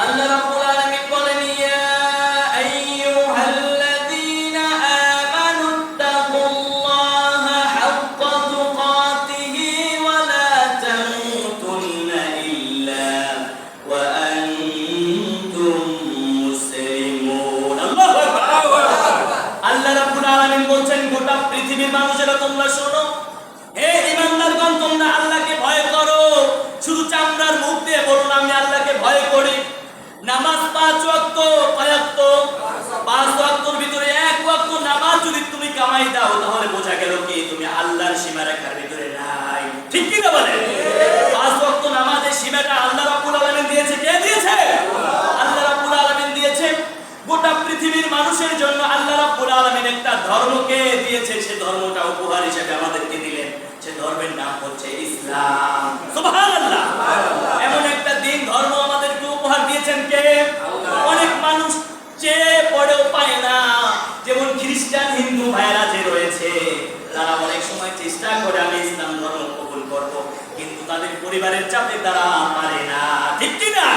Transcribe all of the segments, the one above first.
আল্লাহ রাব্বুল আলামিন বলেন, ইয়া আইয়ুহাল্লাযীনা আমানু তাকুল্লাহা হাক্কা তুকাতিহি ওয়া লা তামুতুন্না ইল্লা ওয়া আনতুম মুসলিমুন। আল্লাহু আকবার। আল্লাহ রাব্বুল আলামিন বলছেন, গোটা পৃথিবীর মানুষেরা তোমরা শোনো, হে ঈমানদারগণ, তোমরা আল্লাহকে ভয় করো। শুধু চামড়ার মুখ দিয়ে বলুন আমি আল্লাহকে ভয় করি। নামাজ 5 ওয়াক্ত, কয় ওয়াক্ত? 5 ওয়াক্তের ভিতরে 1 ওয়াক্ত নামাজ যদি তুমি কামাই দাও, তাহলে বোঝা গেল কি তুমি আল্লাহর সীমারেখার ভিতরে নাই। ঠিক কি না বলেন? 5 ওয়াক্ত নামাজের সীমাটা আল্লাহ রাব্বুল আলামিন দিয়েছে। কে দিয়েছে? আল্লাহ রাব্বুল আলামিন দিয়েছে। গোটা পৃথিবীর মানুষের জন্য আল্লাহ রাব্বুল আলামিন একটা ধর্মকে দিয়েছে। সে ধর্মটা উপহার হিসেবে আমাদেরকে দিলেন। সে ধর্মের নাম হচ্ছে ইসলাম। সুবহানাল্লাহ। এমন একটা দিন ধর্ম আমাদেরকে উপহার দিয়েছেন কে? অনেক মানুষ চেয়ে পড়েও পায় না। যেমন খ্রিস্টান, হিন্দু ভাইরা যে রয়েছে, তারা অনেক সময় চেষ্টা করে আমি ইসলাম ধর্ম কবুল করব, কিন্তু তাদের পরিবারের চাপে তারা পারে না। ঠিক কি না?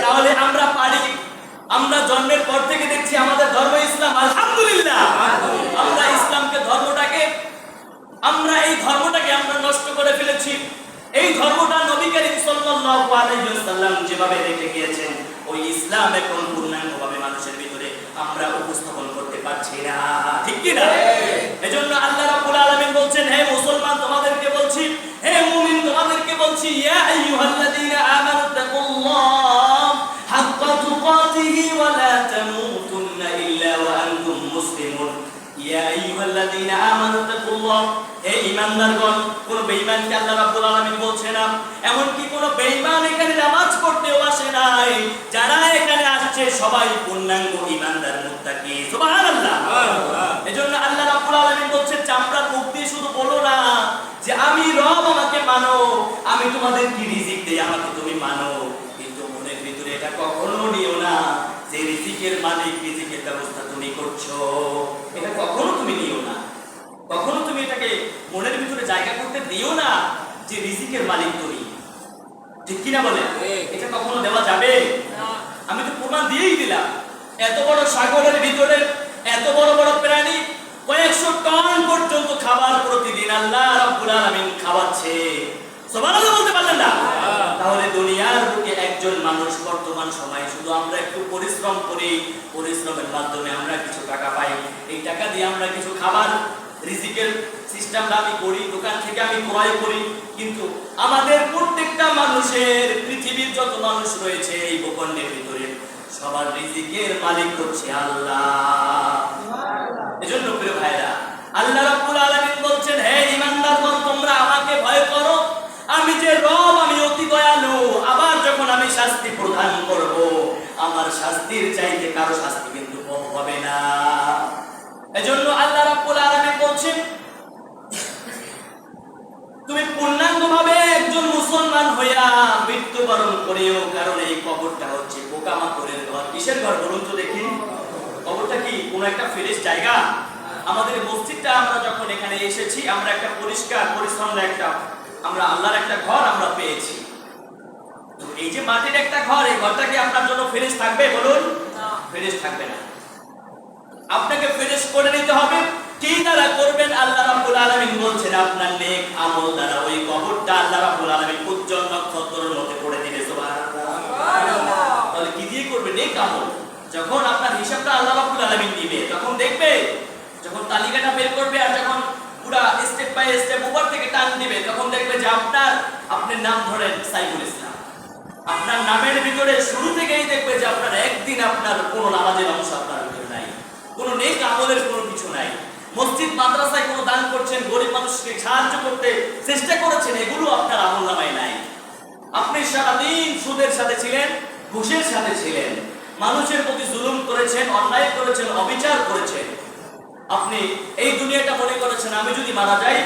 তাহলে আমরা পারি। আমরা জন্মের পর থেকে দেখছি আমাদের ধর্ম ইসলাম। আলহামদুলিল্লাহ। আমরা ইসলামকে ধর্মটাকে আমরা নষ্ট করে ফেলেছি। এই ধর্মটা নবী করিম সাল্লাল্লাহু আলাইহি ওয়াসাল্লাম যেভাবে রেখে গিয়েছেন, ওই ইসলাম এখন পূর্ণাঙ্গভাবে মানুষের ভিতরে আমরা উপস্থাপন করতে পারছি না। ঠিক কি না? এজন্য আল্লাহ রাব্বুল আলামিন বলছেন, হে মুসলমান তোমাদেরকে বলছি, হে মুমিন তোমাদেরকে বলছি, ইয়া আইয়ুহাল্লাযীনা আমানু তাকুল্লাহ হাক্কা তুকাতিহি ওয়া লা তামুতুন্না ইল্লা ওয়া আনতুম মুসলিমুন। ইয়া আইয়ুহাল্লাযীনা আমানু তাকুল্লাহ, হে ঈমানদারগণ। কোন বেঈমানকে আল্লাহ রাব্বুল আলামিন বলছে না। এমন কি কোন বেঈমান এখানে নামাজ পড়তেও আসে নাই। যারা এখানে আসছে সবাই পূর্ণাঙ্গ ঈমানদার মুত্তাকি। সুবহানাল্লাহ। এজন্য আল্লাহ রাব্বুল আলামিন বলছে, চামড়ার মুখ দিয়ে শুধু বলো না যে আমি রব, আমাকে মানো, আমি তোমাদেরকে রিজিক দেই, আমাকে তুমি মানো, কিন্তু মনের ভিতরে এটা কখনো নিও না যে রিজিকের মালিক, রিজিকের ব্যবস্থা তুমি করছো। এটা কখনো তুমি নিও না। কখনো তুমি এটাকে মনের ভিতরে জায়গা করতে দিও না যে রিজিকের মালিক তুমি। ঠিক কিনা বলে? এটা কখনো দেওয়া যাবে না। আমি তো প্রমাণ দিয়েই দিলাম। এত বড় সাগরের ভিতরে এত বড় বড় প্রাণী, কয়েকশো টন পর্যন্ত খাবার প্রতিদিন আল্লাহ রাব্বুল আলামিন খাওয়াচ্ছে। সুবহানাল্লাহ বলতে পারলেন না? তাহলে দুনিয়ার বুকে একজন মানুষ বর্তমান সময়ে শুধু আমরা একটু পরিশ্রম করি, পরিশ্রমের মাধ্যমে আমরা কিছু টাকা পাই, এই টাকা দিয়ে আমরা কিছু খাবার রিজিকের সিস্টেমটা আমি করি, দোকান থেকে আমি ক্রয় করি, কিন্তু আমাদের প্রত্যেকটা মানুষের, পৃথিবীর যত মানুষ রয়েছে এই ভূখণ্ডের ভিতরে, সবার রিজিকের মালিক হচ্ছে আল্লাহ। এজন্য প্রিয় ভাইরা, আল্লাহ রাব্বুল আলামিন বলছেন, হে ঈমানদারগণ তোমরা আমাকে ভয় করো, আমি যে রব, আমি অতি দয়ালু। আবার যখন আমি শাস্তি প্রদান করব, আমার শাস্তির চাইতে কারো শাস্তি কিন্তু কম হবে না। এজন্য আল্লাহ রাব্বুল আলামিন বলছেন, তুমি পূর্ণাঙ্গভাবে একজন মুসলমান হইয়া মৃত্যুবরণ করিও, কারণ এই কবরটা হচ্ছে পোকামাকড়ের ঘর। কিসের ঘর বলুন তো দেখি? কবরটা কি কোন একটা ফ্রেশ জায়গা? আমাদের মসজিদটা আমরা যখন এখানে এসেছি, আমরা একটা পরিষ্কার পরিচ্ছন্ন একটা আমরা আল্লাহর একটা ঘর আমরা পেয়েছি। তো এই যে মাটির একটা ঘর, এই ঘরটা কি আপনার জন্য ফ্রেশ থাকবে বলুন? না, ফ্রেশ থাকবে না। আপনাকে ফ্রেশ করে নিতে হবে। কি দ্বারা করবেন? আল্লাহ রাব্বুল আলামিন বলছেন, আপনার নেক আমল দ্বারা ওই কবরটা আল্লাহ রাব্বুল আলামিন উজ্জ্বল নক্ষত্রের মধ্যে করে দিবে। সুবহানাল্লাহ। তাহলে কি দিয়ে করবে? নেক আমল। যখন আপনার হিসাবটা আল্লাহ রাব্বুল আলামিন দিবে, তখন দেখবে, যখন তালিকাটা বের করবে আর যখন পুরো স্টেপ বাই স্টেপ উপর থেকে টান দিবে, তখন দেখবে যে আপনার নাম ধরেন সাইফুল ইসলাম, আপনার নামের ভিতরে শুরু থেকেই দেখবে যে আপনার একদিন আপনার কোনো নামাজের অংশ আপনার ভিতরে নাই, কোনো নেক আমলের কোনো কিছু নাই। মসজিদ মাদ্রাসায় কোনো দান করছেন, গরিব মানুষকে সাহায্য করতে চেষ্টা করেছেন, এগুলো আপনার আমলনামায় নাই। আপনি সারাদিন সুদের সাথে ছিলেন, ঘুষের সাথে ছিলেন, মানুষের প্রতি জুলুম করেছেন, অন্যায় করেছেন, অবিচার করেছেন। আপনি এই দুনিয়াটা মনে করেছেন আমি যদি মারা যাই,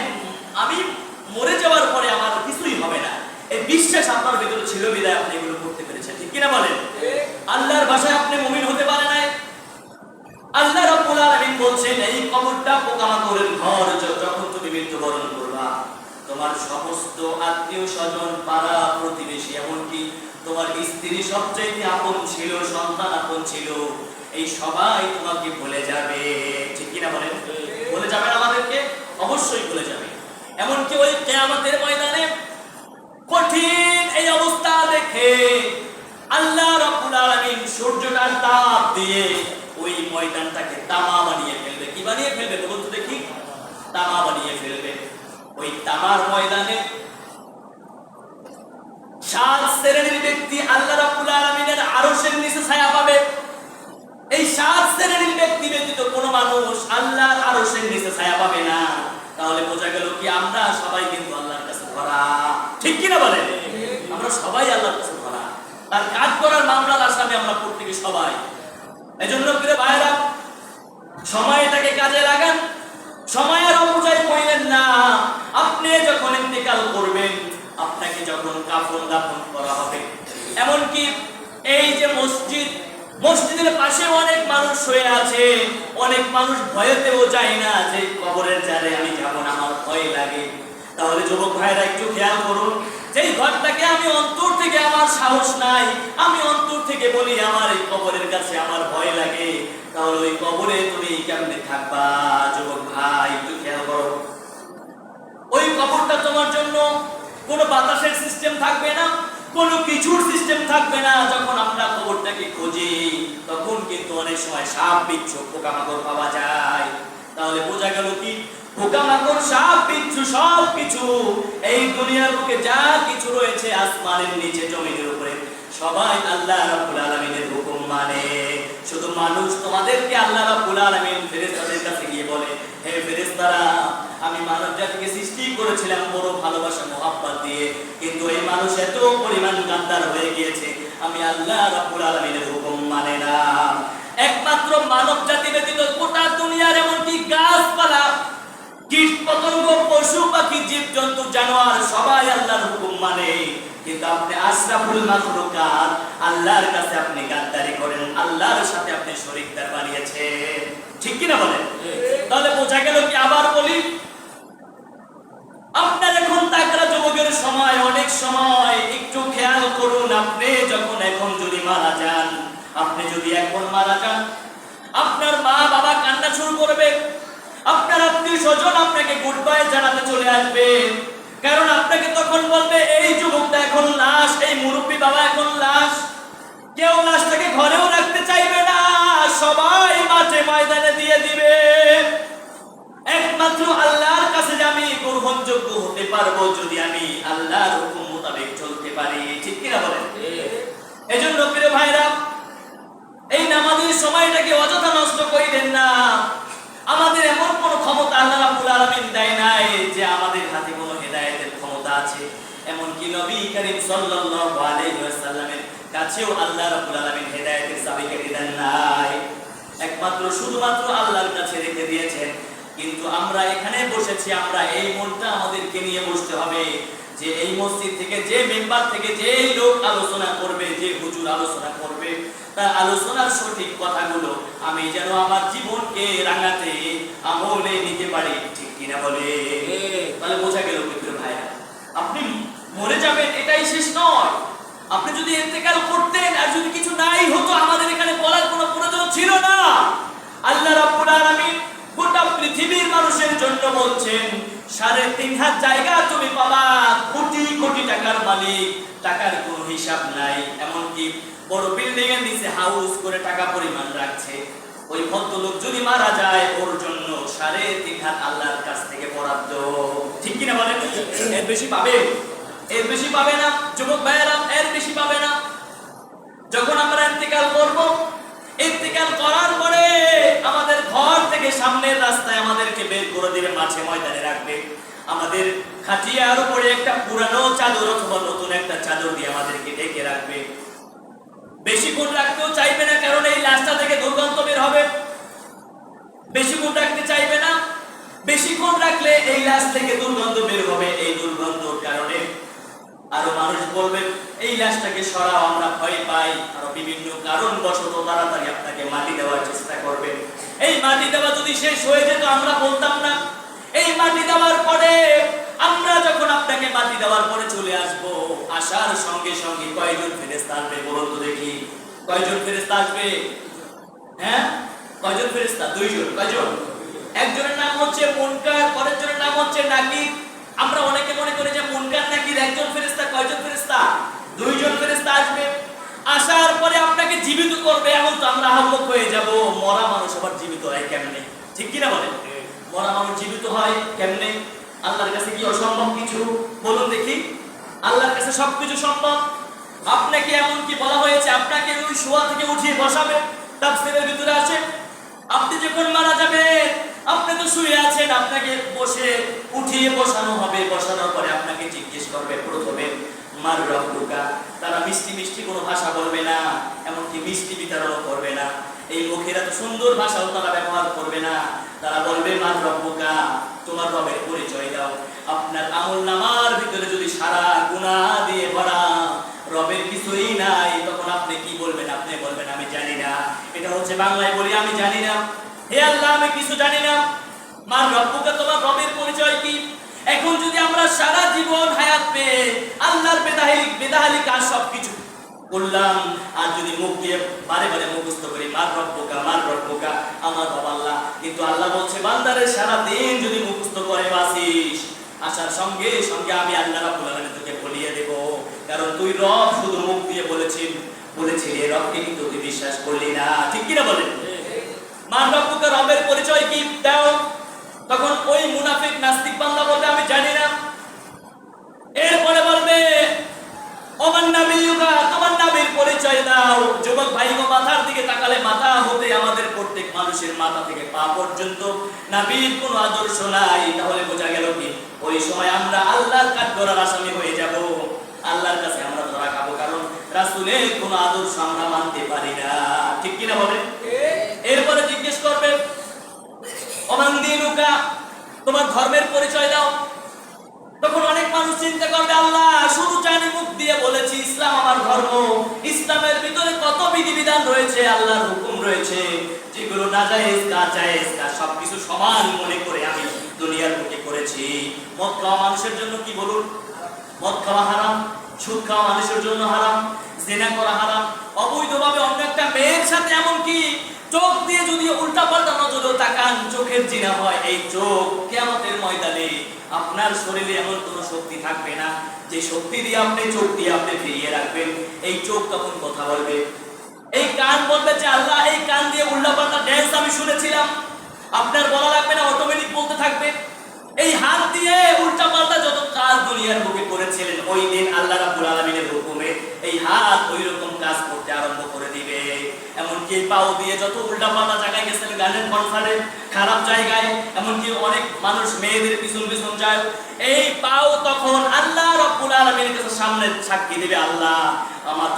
আমি মরে যাওয়ার পরে আমার কিছুই হবে না, এই বিশ্বাস আপনার ভিতরে ছিল বিধায় আপনি এগুলো করতে পেরেছেন। ঠিক কিনা বলেন? আল্লাহর ভাষায় আপনি মুমিন হতে পারে নাই। আল্লাহ রাব্বুল আলামিন বলছেন, এই কবরটা পোকামাকড়ের ঘর। যখন তুমি মৃত্যুবরণ করবা, তোমার সমস্ত আত্মীয় স্বজন, পাড়া প্রতিবেশী, এমনকি তোমার স্ত্রী সবচেয়ে আপন ছিল, সন্তান আপন ছিল, এই সবাই তোমাকে ভুলে যাবে। ঠিক কিনা বলেন? ভুলে যাবে না আমাদেরকে? অবশ্যই ভুলে যাবে। এমনকি ওই কিয়ামতের ময়দানে কঠিন এই অবস্থা দেখে আল্লাহ রাব্বুল আলামিন সূর্যটার তাপ দিয়ে ওই ময়দানটাকে তামা বানিয়ে ফেলবে। কি বানিয়ে ফেলবে বলুন তো দেখি? তামা বানিয়ে ফেলবে। ওই তামার ময়দানে 7 শ্রেণীর ব্যক্তি আল্লাহ রাব্বুল আলামিনের আরশের নিচে ছায়া পাবে। এই 7 শ্রেণীর ব্যক্তি ব্যতীত কোনো মানুষ আল্লাহর আরশের নিচে ছায়া পাবে না। তাহলে বোঝা গেল কি আমরা সবাই কিন্তু আল্লাহর কাছে ধরা। ঠিক কি না বলেন? আমরা সবাই আল্লাহর কাছে ধরা। তার কাজ করার মামলার আসামি আমরা প্রত্যেকে সবাই। এজন্য প্রিয় ভাইরা, সময়টাকে কাজে লাগান, সময়ের অপচয় করিলেন না। আপনি যখন ইন্তেকাল করবেন, আপনাকে যখন কাফন দাফন করা হবে, এমনকি এই যে মসজিদের পাশে অনেক মানুষ শুয়ে আছে, অনেক মানুষ ভয়েতেও যায় না যে কবরের জারে আমি যাব না, আমার ভয় লাগে। তাহলে যুবক ভাইরা একটু খেয়াল করুন, যেই ঘরটাকে আমি অন্তর থেকে আমার সাহস নাই, আমি অন্তর থেকে বলি আমার এই কবরের কাছে আমার ভয় লাগে, তাহলে ওই কবরে তুমি কেমনে থাকবা? যুবক ভাই একটু খেয়াল করো। ওই কবরটা তোমার জন্য কোনো বাতাসের সিস্টেম থাকবে না, কোনো কিছুর সিস্টেম থাকবে না। যখন আমরা কবরটাকে খুঁজি তখন কিন্তু অনেক সময় সাপ বিচ্ছু পোকামাকড় পাওয়া যায়। তাহলে বোঝা গেল কি, পোকামাকড় সাপ বিচ্ছু সব কিছু এই দুনিয়ার বুকে যা কিছু রয়েছে আসমানের নিচে জমিনের উপরে সবাই আল্লাহ রাব্বুল আলামিনের হুকুম মানে। শুধু মানুষ তোমাদেরকে আল্লাহ রাব্বুল আলামিন ফেরেশতাদের কাছে গিয়ে বলে, হে ফেরেশতারা, আমি মানব জাতিকে সৃষ্টি করেছিলাম বড় ভালোবাসা মোহাব্বত দিয়ে, কিন্তু এই মানুষ এত পরিমাণ গাদ্দার হয়ে গিয়েছে, আমি আল্লাহ রাব্বুল আলামিনের হুকুম মানে না। একমাত্র মানব জাতি ব্যতীত গোটা দুনিয়ার এমনকি গাছপালা, কীট পতঙ্গ, পশু পাখি, জীবজন্তু, জানোয়ার সবাই আল্লাহর হুকুম মানে। কিন্তু আপনি আশরাফুল মাখলুকাত, আল্লাহর কাছে আপনি গাদ্দারি করেন, আল্লাহর সাথে আপনি শরীকদার বানিয়েছেন। ঠিক কি না বলেন? তাহলে বোঝা গেল কি, আবার বলি, আপনার এখন তাকরা যুবকের সময়, অনেক সময় একটু খেয়াল করুন, আপনি যখন এখন যদি মারা যান, আপনি যদি এখন মারা যান, আপনার মা বাবা কান্না শুরু করবে, আপনার আত্মীয় স্বজন আপনাকে গুড বাই জানাতে চলে আসবে। কারণ আপনাকে তখন বলবে, এই যুবকটা এখন লাশ, এই মুরব্বী বাবা এখন লাশ। কেউ লাশটাকে ঘরেও রাখতে চাইবে না, সবাই মাঠে ময়দানে দিয়ে দিবে। একমাত্র আল্লাহর কাছে যে আমি গ্রহণযোগ্য হতে পারবো যদি আমি আল্লাহর হুকুম মোতাবেক চলতে পারি। ঠিক কিনা বলেন? এজন্য প্রিয় ভাইরা, এই নামাজের সময়টাকে অযথা নষ্ট করিলেন না। আমাদের এমন কোন ক্ষমতা আল্লাহ রাব্বুল আলামিন দেয় নাই যে আমাদের হাতে কোনো হেদায়েতের ক্ষমতা আছে। এমনকি নবী করিম সাল্লাল্লাহু আলাইহি ওয়াসাল্লামের কাছেও আল্লাহ রাব্বুল আলামিন হেদায়েতের চাবিকাঠি দেন নাই, একমাত্র শুধুমাত্র আল্লাহর কাছে রেখে দিয়েছেন। কিন্তু আমরা এখানে বসেছি, আমরা এই মনটা আমাদেরকে নিয়ে বসতে হবে যে এই মসজিদ থেকে, যে মেম্বার থেকে যে লোক আলোচনা করবে, যে হুজুর আলোচনা করবে, তার আলোচনার সঠিক কথাগুলো আমি যেন আমার জীবনকে রাঙাতে আমলে নিতে পারি। ঠিক কিনা বলে? তাহলে বোঝা গেল প্রিয় ভাইরা, আপনি মরে যাবেন এটাই শেষ নয়। আপনি যদি ইন্তেকাল করতেন আর যদি কিছু নাই হতো, আমাদের এখানে বলার কোনো প্রয়োজন ছিল না। আল্লাহ রাব্বুল আলামিন গোটা পৃথিবীর মানুষের জন্য বলছেন, 3.5 হাত জায়গা তুমি পাবা, কোটি কোটি টাকার মালিক, টাকার কোনো হিসাব নাই। এমনকি বড় বিল্ডিং এর নিচে হাউস করে টাকা পরিমাণ রাখছে। ওই ভদ্রলোক যদি মারা যায়, ওর জন্য 3.5 হাত আল্লাহর কাছ থেকে বরাদ্দ। ঠিক কিনা বলেন? এর বেশি পাবে? এর বেশি পাবে না যুবক ভাইয়েরা, এর বেশি পাবে না। যখন আমরা ইন্তেকাল করব, ইন্তেকাল করার পরে আমাদের ঘর থেকে সামনের রাস্তায় আমাদেরকে বের করে দিবে, মাঠে ময়দানে রাখবে। আমাদের খাটিয়ার উপরে একটা পুরানো চাদর অথবা নতুন একটা চাদর দিয়ে আমাদেরকে ঢেকে রাখবে। বেশিক্ষণ রাখতেও চাইবে না, কারণ এই লাশটা থেকে দুর্গন্ধ বের হবে। বেশিক্ষণ রাখতে চাইবে না, বেশিক্ষণ রাখলে এই লাশ থেকে দুর্গন্ধ বের হবে। এই দুর্গন্ধর কারণে আরো মানুষ বলবে, এই লাশটাকে সরাও, আমরা ভয় পাই। আরো বিভিন্ন কারণবশত তাড়াতাড়ি আপনাকে মাটি দেওয়ার চেষ্টা করবে। এই মাটি দেওয়া যদি শেষ হয়ে যেত, আমরা বলতাম না। এই মাটি দেওয়ার পরে আমরা যখন আপনাকে মাটি দেওয়ার পরে চলে আসবো। আসার সঙ্গে সঙ্গে কয়জন ফেরেশতা আসবে বলুন তো দেখি? কয়জন ফেরেশতা আসবে? হ্যাঁ, কয়জন ফেরেশতা? দুইজন। কয়জন? একজনের নাম হচ্ছে মুনকার, পরেরজনের নাম হচ্ছে নাকির। আমরা অনেকে মনে করি যে মুনকার নাকির একজন ফেরেশতা। কয়জন ফেরেশতা? দুইজন ফেরেশতা আসবে। আসার পরে আপনাকে জীবিত করবে। এমন তো আমরা আহ্বক হয়ে যাব, মরা মানুষ আবার জীবিত হয় কেমনে? ঠিক কিনা বলেন? মরা মানুষ জীবিত হয় কেমনে? আল্লাহর কাছে কি অসম্ভব কিছু? বলুন দেখি। আল্লাহর কাছে সবকিছু সম্ভব। আপনাকে এমন কি বলা হয়েছে আপনাকে ওই শোয়া থেকে উঠিয়ে বসাবে? তাফসীরের ভিতরে আছে আপনি যখন মারা যাবেন, আপনি তো শুয়ে আছেন, আপনাকে বসে উঠিয়ে বসানো হবে। বসানোর পরে আপনাকে জিজ্ঞেস করবে প্রথমে মার রব্বুকা। তারা মিষ্টি মিষ্টি কোনো ভাষা বলবে না, এমনকি মিষ্টি বিতরণ করবে না। এই মুখের এত সুন্দর ভাষাও তারা ব্যবহার করবে না। তারা বলবে মার রব্বুকা, তোমার রবের পরিচয় দাও। আপনার আমলনামার ভিতরে যদি সারা গুনাহ দিয়ে ভরা, রবের কিছুই নাই, তখন আপনি কি বলবেন? আপনি বলবেন আমি জানি না। এটা হচ্ছে বাংলায় বলি আমি জানি না। হে আল্লাহ, আমি কিছু জানি না। মার রব্বুকা, তোমার রবের পরিচয় কি? এখন যদি আমরা সারা জীবন হায়াত পেয়ে আল্লাহর বেদাহালি কাজ সবকিছু করলাম, আর যদি মুখ দিয়ে বারে বারে মুখস্থ করি মার রব্বুকা আমার রব আল্লাহ, কিন্তু আল্লাহ বলছে বান্দারে সারা দিন যদি মুখস্থ করে বাসিস, আসার সঙ্গে সঙ্গে আমি আল্লাহ রাব্বুল আলামিন তোকে ভুলিয়ে দেব। কারণ তুই রব শুধু মুখ দিয়ে বলেছিলি, রবকে কিন্তু তুই বিশ্বাস করলি না। ঠিক কিনা বলেন? মার রব্বুকা, রবের পরিচয় কি দাও। তখন ওই মুনাফিক নাস্তিক বান্দা বলবে আমি জানি না। এরপরে বলবে ওমান নাবিয়ুকা, তোমার নবীর পরিচয় দাও। যুবক ভাইগো, মাথার দিকে তাকালে মাথা হতে আমাদের প্রত্যেক মানুষের মাথা থেকে পা পর্যন্ত নবীর কোনো আদর্শ নাই। তাহলে বোঝা গেল কি ওই সময় আমরা আল্লাহর কাঠগড়ার আসামি হয়ে যাব। আল্লাহর কাছে আমরা ধরা খাবো, কারণ রাসূলের কোনো আদর্শ আমরা মানতে পারি না। ঠিক কিনা বলেন? এরপরে জিজ্ঞেস করবে ওমান দীনুকা, তোমার ধর্মের পরিচয় দাও। তখন অনেক মানুষ চিন্তা করবে আল্লাহ শুধু জানি মুখ দিয়ে বলেছি ইসলাম আমার ধর্ম। ইসলামের ভিতরে কত বিধিবিধান রয়েছে, আল্লাহর হুকুম রয়েছে, যেগুলো নাজায়েজ কাজ জায়েজ কাজ সবকিছু সমান মনে করে আমি দুনিয়ার বুকে করেছি। মদ খাওয়া মানুষের জন্য কি বলুন? মদ খাওয়া হারাম। সুদ খাওয়া মানুষের জন্য হারাম। জিনা করা হারাম। অবৈধভাবে অন্য একটা মেয়ের সাথে, এমনকি চোখ দিয়ে যদি উল্টাপাল্টা নজরে তাকান, চোখের জিনা হয়। এই চোখ কিয়ামতের ময়দানে আপনার শরীরে এমন কোনো শক্তি থাকবে না যে শক্তি দিয়ে আপনি চোখ দিয়ে আপনি ফিরিয়ে রাখবেন। এই চোখ তখন কথা বলবে। এই কান বলবে যে আল্লাহ এই কান দিয়ে উল্টাপাল্টা ড্যান্স আমি শুনেছিলাম। আপনার বলা লাগবে না, অটোমেটিক বলতে থাকবে। এই হাত দিয়ে উল্টাপাল্টা যত কাজ দুনিয়ার বুকে করেছিলেন, ওই দিন আল্লাহ রাব্বুল আলামিনের হুকুমে এই হাত ওই রকম কাজ করতে আরম্ভ করে দিবে। এমনকি পাও দিয়ে যত উল্টাপাল্টা জায়গায় গেছেন, গানের কনসার্টে, খারাপ জায়গায়, এমনকি অনেক মানুষ মেয়েদের পিছন পিছন যায়, এই পাও তখন আল্লাহ রাব্বুল আলামিনের কাছে সামনে সাক্ষী দেবে, আল্লাহ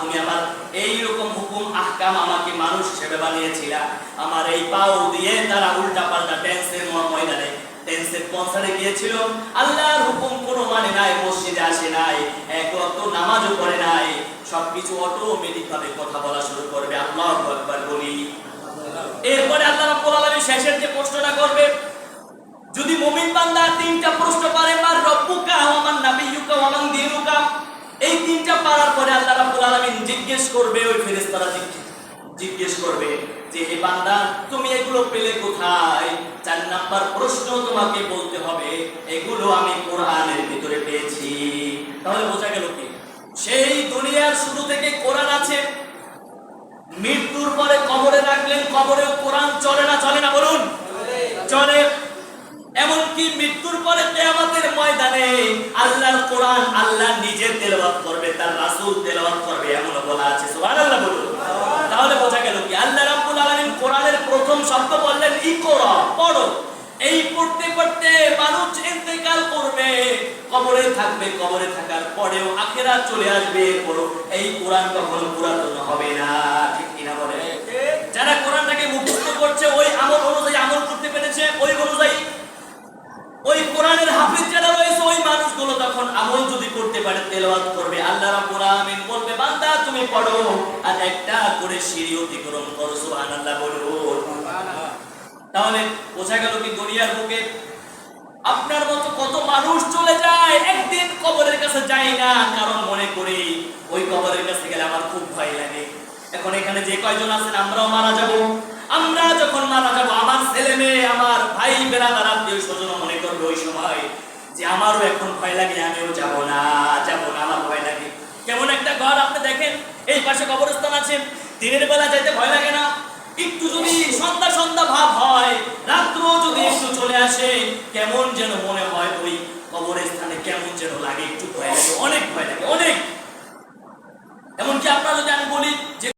তুমি আমার এই রকম হুকুম আহকাম আমাকে মানুষ হিসেবে বানিয়েছিলা, আমার এই পাও দিয়ে তারা উল্টাপাল্টা ড্যান্সের ময়দানে ড্যান্সের কনসার্টে গিয়েছিল, আল্লাহর হুকুম কোনো মানে নাই, মসজিদে আসে নাই, এক ওয়াক্ত নামাজও পড়ে নাই, সবকিছু অটোমেটিক ভাবে কথা বলা শুরু করবে। আল্লাহু আকবার বলি। এরপরে আল্লাহ রাব্বুল আলামিন শেষের যে প্রশ্নটা করবে, যদি মুমিন বান্দা তিনটা প্রশ্ন পারে, মার রব্বুকা ওয়া মান নাবিয়ুকা ওয়া মান দীনুকা, এই তিনটা পারার পরে আল্লাহ রাব্বুল আলামিন জিজ্ঞেস করবে, ওই ফেরেশতারা জিজ্ঞেস করবে যে হে বান্দা তুমি এগুলো পেলে কোথায়? 4 নাম্বার প্রশ্ন তোমাকে বলতে হবে এগুলো আমি কোরআনের ভিতরে পেয়েছি। তাহলে বোঝা গেল কি সেই দুনিয়ার শুরু থেকে কোরআন আছে। মৃত্যুর পরে কবরে রাখলেন, কবরেও কোরআন চলে না? চলে না বলুন? চলে। এমনকি মৃত্যুর পরে কিয়ামতের ময়দানে আল্লাহর কোরআন আল্লাহ নিজে তেলাওয়াত করবে, তার রাসূল তেলাওয়াত করবে, এমন বলা আছে। সুবহানাল্লাহ বলুন। তাহলে বোঝা গেল কি আল্লাহ রাব্বুল আলামিন কোরআনের প্রথম শব্দ বললেন ইকরা, পড়ো। এই পড়তে পড়তে মানুষ ইন্তেকাল করবে, কবরে থাকবে, কবরে থাকার পরেও আখিরাত চলে আসবে, পড়ো। এই কোরআন কখনো পুরাতন হবে না। ঠিক কিনা বলে? যারা কোরআনটাকে মুখস্থ করছে, ওই আমল অনুযায়ী আমল করতে পেরেছে, ওই অনুযায়ী ওই কোরআনের হাফিজ যারা রয়েছে, ওই মানুষগুলো তখন আমল যদি করতে পারে, তেলাওয়াত করবে, আল্লাহ রাব্বুল আলামিন বলবে বান্দা তুমি পড়ো, আর একটা করে সিঁড়ি অতিক্রম করো। সুবহানাল্লাহ বলুন। তাহলে বোঝা গেল কি দুনিয়ার বুকে আপনার মতো কত মানুষ চলে যায়, একদিন কবরের কাছে যায় না, কারণ মনে করি ওই কবরের কাছে গেলে আমার খুব ভয় লাগে। এখন এখানে যে কয়জন আছেন আমরাও মারা যাব, আমরা যখন মারা যাব আমার ছেলে মেয়ে, আমার ভাই বেরাদার, আত্মীয় স্বজন মনে করবে ওই সময় যে আমারও এখন ভয় লাগে, আমিও যাব না, আমার ভয় লাগে। কেমন একটা ঘর আপনি দেখেন, এই পাশে কবরস্থান আছে, দিনের বেলা যাইতে ভয় লাগে না, একটু যদি সন্ধ্যা সন্ধ্যা ভাব হয়, রাত্র যদি একটু চলে আসে, কেমন যেন মনে হয় ওই কবরের স্থানে কেমন যেন লাগে, একটু ভয় লাগে, অনেক ভয় লাগে, অনেক। এমনকি আপনারা যদি আমি বলি